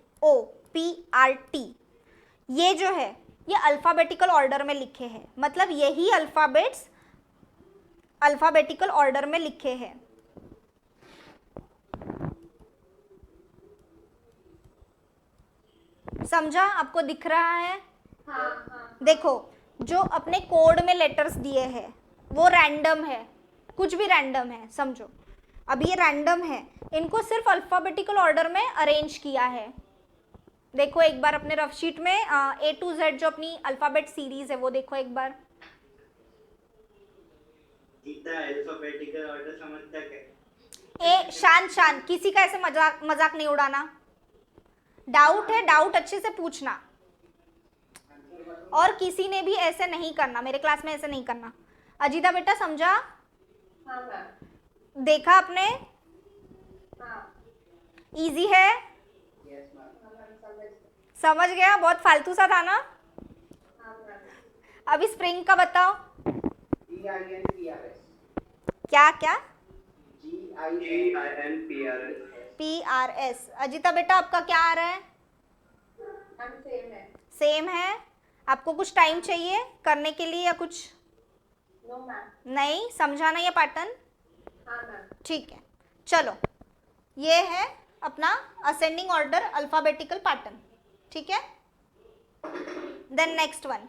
ये जो है ये अल्फाबेटिकल ऑर्डर में लिखे हैं, मतलब यही अल्फाबेट्स अल्फाबेटिकल ऑर्डर में लिखे हैं। समझा? आपको दिख रहा है? हाँ हाँ। देखो, जो अपने कोड में लेटर्स दिए हैं वो रैंडम है, कुछ भी रैंडम है, समझो। अब ये रैंडम है, इनको सिर्फ अल्फाबेटिकल ऑर्डर में अरेंज किया है। देखो एक बार अपने रफ शीट में A to Z जो अपनी अल्फाबेट सीरीज है वो देखो एक बार। अल्फाबेटिकल ऑर्डर समझता क्या? शांत शांत, किसी का ऐसे मजाक नहीं उड़ाना। डाउट है, डाउट अच्छे से पूछना, और किसी ने भी ऐसे नहीं करना, मेरे क्लास में ऐसे नहीं करना। अजीता बेटा समझा? हाँ मैम। देखा आपने? हाँ। इजी है? Yes ma'am. समझ गया? बहुत फालतू सा था ना? हाँ मैम। अभी स्प्रिंग का बताओ। GINPRS। क्या क्या? GINPRS। PRS। अजिता बेटा आपका क्या आ रहा है? मैम सेम है। सेम है? आपको कुछ टाइम चाहिए करने के लिए या कुछ? No ma'am. नहीं समझा ना ये पैटर्न? हाँ मैम। ठीक है, चलो ये है अपना असेंडिंग ऑर्डर अल्फाबेटिकल पैटर्न। ठीक है, देन नेक्स्ट वन,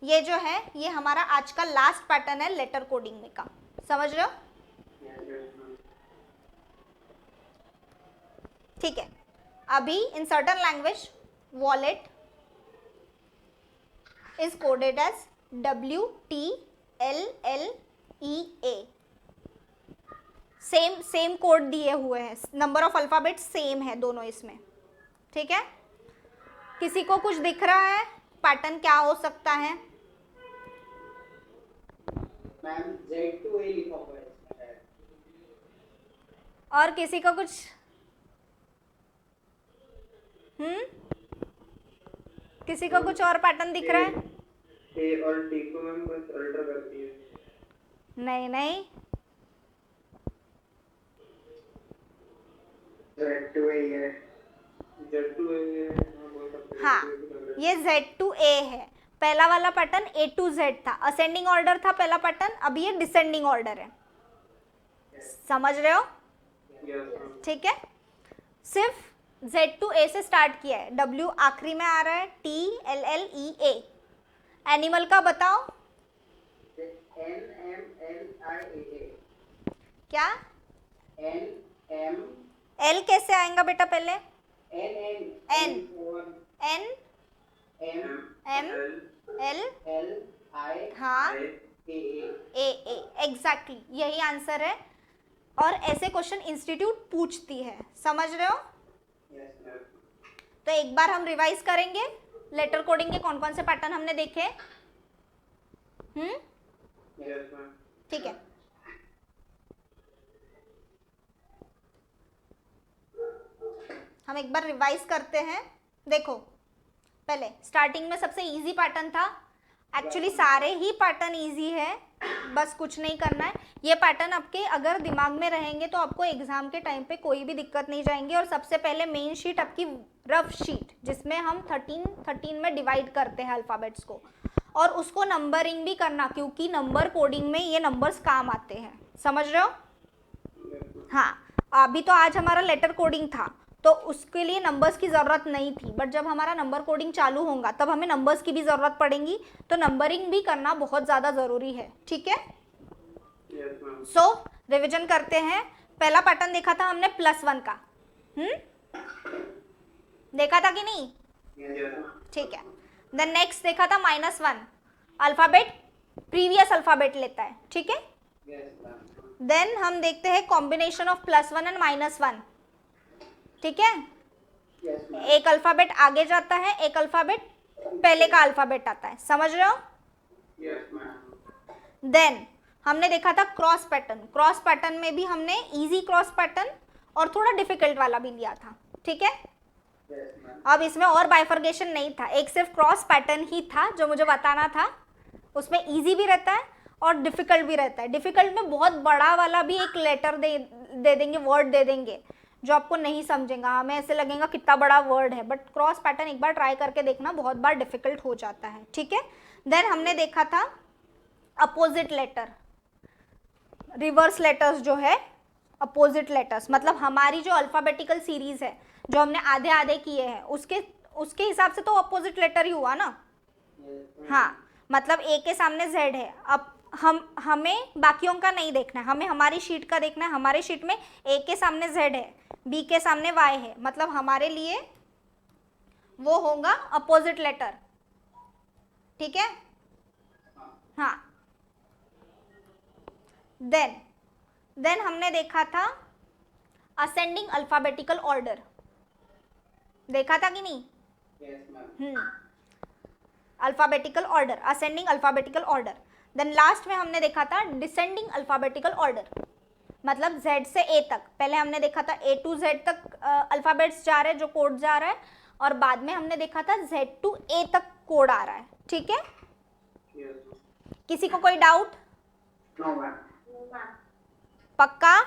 ये जो है ये हमारा आज का लास्ट पैटर्न है लेटर कोडिंग में का। समझ रहे हो? ठीक है, अभी इन certain language wallet is coded as WTLLEA। Same code दिए हुए हैं, नंबर ऑफ अल्फाबेट सेम है दोनों इसमें। ठीक है, किसी को कुछ दिख रहा है पैटर्न क्या हो सकता है? मैम Z to A लिखा हुआ है इसमें। और किसी को कुछ? किसी को कुछ और पैटर्न दिख रहा है? A और T को मैम बस अल्टर करती है। नहीं नहीं, Z to A है। Z to A है, हाँ बोल सकते हैं। हाँ, ये Z to A है। पहला वाला पैटर्न A to Z था, असेंडिंग ऑर्डर था पहला पैटर्न, अभी ये डिसेंडिंग ऑर्डर है। समझ रहे हो? ठीक है, सिर्फ Z to A से स्टार्ट किया है, W आखिरी में आ रहा है, T L L E A। Animal का बताओ NMLIAA। क्या? NM L कैसे आएगा बेटा पहले? NN N N M M L LIAA। हाँ A A एग्जैक्टली यही आंसर है। और ऐसे क्वेश्चन इंस्टीट्यूट पूछती है, समझ रहे हो? तो एक बार हम रिवाइज करेंगे लेटर कोडिंग के कौन कौन से पैटर्न हमने देखे। ठीक है, हम एक बार रिवाइज करते हैं। देखो, पहले स्टार्टिंग में सबसे इजी पैटर्न था, एक्चुअली सारे ही पैटर्न इजी है, बस कुछ नहीं करना है। ये पैटर्न आपके अगर दिमाग में रहेंगे तो आपको एग्जाम के टाइम पे कोई भी दिक्कत नहीं जाएंगी। और सबसे पहले मेन शीट आपकी रफ शीट, जिसमें हम 13 में डिवाइड करते हैं अल्फ़ाबेट्स को, और उसको नंबरिंग भी करना, क्योंकि नंबर कोडिंग में ये नंबर्स काम आते हैं। समझ रहे हो? हाँ, अभी तो आज हमारा लेटर कोडिंग था तो उसके लिए नंबर्स की ज़रूरत नहीं थी, बट जब हमारा नंबर कोडिंग चालू होगा तब हमें नंबर्स की भी ज़रूरत पड़ेगी, तो नंबरिंग भी करना बहुत ज़्यादा ज़रूरी है। ठीक है, सो रिवीजन करते हैं। पहला पैटर्न देखा था हमने +1 का, देखा था कि नहीं? ठीक है। देन नेक्स्ट देखा था -1, अल्फ़ाबेट प्रीवियस अल्फ़ाबेट लेता है। ठीक है, देन हम देखते हैं कॉम्बिनेशन ऑफ +1 एंड -1। ठीक है, एक अल्फ़ाबेट आगे जाता है, एक अल्फ़ाबेट पहले का अल्फ़ाबेट आता है। समझ रहे हो? देन हमने देखा था क्रॉस पैटर्न। क्रॉस पैटर्न में भी हमने इजी क्रॉस पैटर्न और थोड़ा डिफिकल्ट वाला भी लिया था। ठीक है, अब इसमें और बाइफर्गेशन नहीं था, एक सिर्फ क्रॉस पैटर्न ही था जो मुझे बताना था। उसमें इजी भी रहता है और डिफिकल्ट भी रहता है। डिफिकल्ट में बहुत बड़ा वाला भी एक लेटर दे देंगे, वर्ड दे देंगे जो आपको नहीं समझेगा, हमें ऐसे लगेगा कितना बड़ा वर्ड है, बट क्रॉस पैटर्न एक बार ट्राई करके देखना, बहुत बार डिफिकल्ट हो जाता है। ठीक है, देन हमने देखा था अपोजिट लेटर, रिवर्स लेटर्स जो है अपोजिट लेटर्स, मतलब हमारी जो अल्फ़ाबेटिकल सीरीज है जो हमने आधे आधे किए हैं उसके हिसाब से तो अपोजिट लेटर ही हुआ ना। हाँ, मतलब ए के सामने जेड है, अब हमें बाकियों का नहीं देखना है, हमें हमारी शीट का देखना है। हमारी शीट में ए के सामने जेड है, बी के सामने वाई है, मतलब हमारे लिए वो होगा अपोजिट लेटर। ठीक है, हाँ। देन हमने देखा था असेंडिंग अल्फ़ाबेटिकल ऑर्डर, देखा था कि नहीं? Alphabetical order, ascending alphabetical order. Then last में हमने देखा था डिसेंडिंग अल्फ़ाबेटिकल ऑर्डर, मतलब Z से A तक। पहले हमने देखा था A to Z तक अल्फ़ाबेट्स जा रहे हैं, जो कोड जा रहा है, और बाद में हमने देखा था Z to A तक कोड आ रहा है। ठीक है, किसी को कोई डाउट? No ma'am. पक्का?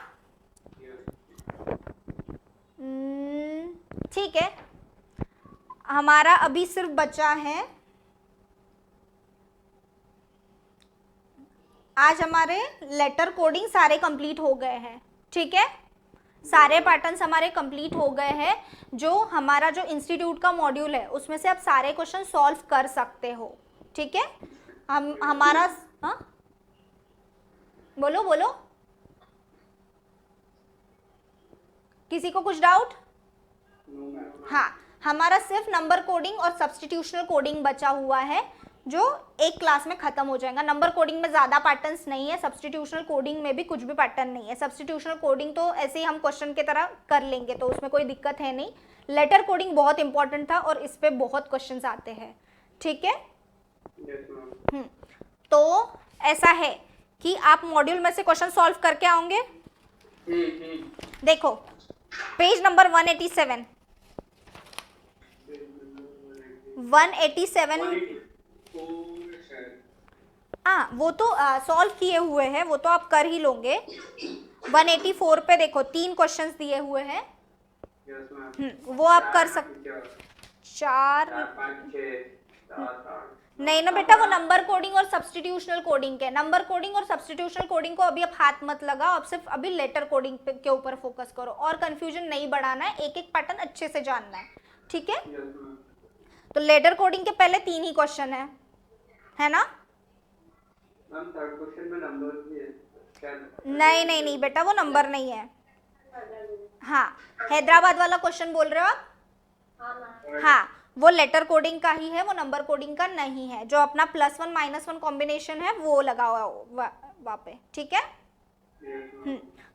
ठीक है, हमारा अभी सिर्फ बचा है, आज हमारे लेटर कोडिंग सारे कंप्लीट हो गए हैं। ठीक है, सारे पैटर्न्स हमारे कंप्लीट हो गए हैं। जो हमारा जो इंस्टीट्यूट का मॉड्यूल है उसमें से आप सारे क्वेश्चन सॉल्व कर सकते हो। ठीक है, हमारा हाँ बोलो किसी को कुछ डाउट? हाँ, हमारा सिर्फ नंबर कोडिंग और सब्स्टिट्यूशनल कोडिंग बचा हुआ है जो एक क्लास में खत्म हो जाएगा। नंबर कोडिंग में ज़्यादा पैटर्न्स नहीं है, सब्स्टिट्यूशनल कोडिंग में भी कुछ भी पैटर्न नहीं है। सब्स्टिट्यूशनल कोडिंग तो ऐसे ही हम क्वेश्चन की तरह कर लेंगे, तो उसमें कोई दिक्कत है नहीं। लेटर कोडिंग बहुत इंपॉर्टेंट था और इस पे बहुत क्वेश्चंस आते हैं। ठीक है, तो ऐसा है कि आप मॉड्यूल में से क्वेश्चन सॉल्व करके आओगे। देखो पेज नंबर 187 हाँ, वो तो सॉल्व किए हुए हैं, वो तो आप कर ही लोगे। 184 पे देखो 3 क्वेश्चंस दिए हुए हैं, वो आप कर सकते। 4 5 6 7 8 नहीं ना बेटा, वो नंबर कोडिंग और सब्स्टिट्यूशनल कोडिंग के, नंबर कोडिंग और सब्स्टिट्यूशनल कोडिंग को अभी आप हाथ मत लगाओ, अब सिर्फ अभी लेटर कोडिंग के ऊपर फोकस करो और कंफ्यूजन नहीं बढ़ाना है, एक एक पैटर्न अच्छे से जानना है, ठीक है। Yes ma'am. तो लेटर कोडिंग के पहले 3 ही क्वेश्चन है ना। मैम थर्ड क्वेश्चन में नंबर भी है शायद। नहीं नहीं नहीं बेटा, वो नंबर नहीं है। हाँ, हैदराबाद वाला क्वेश्चन बोल रहे हो आप। हाँ मैम। हाँ, वो लेटर कोडिंग का ही है, वो नंबर कोडिंग का नहीं है। जो अपना +1 -1 कॉम्बिनेशन है वो लगा हुआ वहाँ पे, ठीक है।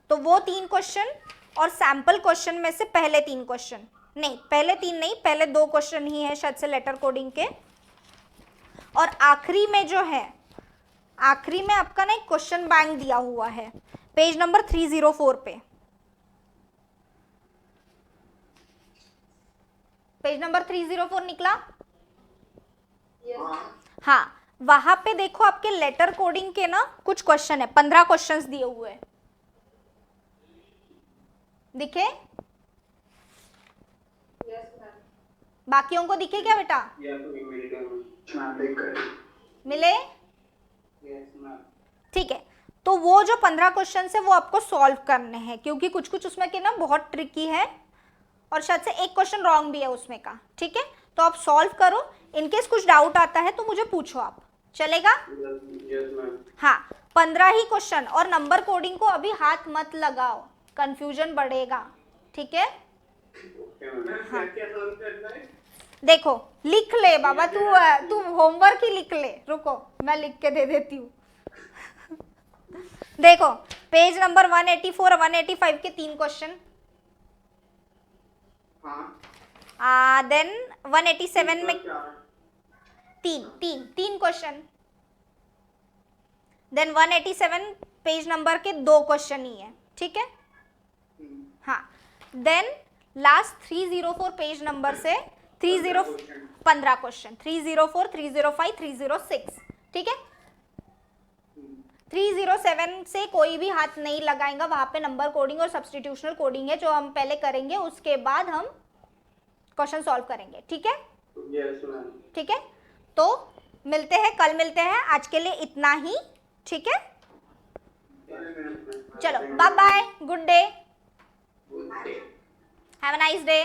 तो वो 3 क्वेश्चन और सैंपल क्वेश्चन में से पहले 3 क्वेश्चन नहीं, पहले 3 नहीं, पहले 2 क्वेश्चन ही है शायद से लेटर कोडिंग के। और आखिरी में जो है, आखिरी में आपका ना एक क्वेश्चन बैंक दिया हुआ है पेज नंबर 304 पे, पेज नंबर 304 निकला। हाँ, वहां पे देखो आपके लेटर कोडिंग के ना कुछ क्वेश्चन है, 15 क्वेश्चंस दिए हुए हैं, दिखे? बाकियों को दिखे क्या बेटा? यस मैम मिल गया मैम। मैम देख कर मिले? Yes ma'am. ठीक है, तो वो जो 15 क्वेश्चन है वो आपको सॉल्व करने हैं, क्योंकि कुछ कुछ उसमें के ना बहुत ट्रिकी है और शायद से एक क्वेश्चन रॉन्ग भी है उसमें का, ठीक है। तो आप सॉल्व करो, इनकेस कुछ डाउट आता है तो मुझे पूछो आप, चलेगा? Yes ma'am. हाँ, 15 ही क्वेश्चन और नंबर कोडिंग को अभी हाथ मत लगाओ, कंफ्यूजन बढ़ेगा, ठीक है। Okay ma'am. हाँ। क्या सॉल्व करना है? देखो, लिख ले बाबा, तू होमवर्क ही लिख ले, रुको मैं लिख के दे देती हूँ। देखो, पेज नंबर 184 185 के 3 क्वेश्चन, हाँ। देन 187 में 4 तीन क्वेश्चन, देन 187 पेज नंबर के 2 क्वेश्चन ही है, ठीक है। हाँ, देन लास्ट 304 पेज नंबर से 15 क्वेश्चन, 304 305 306, ठीक है। 307 से कोई भी हाथ नहीं लगाएगा, वहां पे नंबर कोडिंग और सब्स्टिट्यूशनल कोडिंग है जो हम पहले करेंगे, उसके बाद हम क्वेश्चन सॉल्व करेंगे, ठीक है। Yes ma'am. ठीक है, तो मिलते हैं, कल मिलते हैं, आज के लिए इतना ही, ठीक है। चलो, bye bye, good day, have a nice day.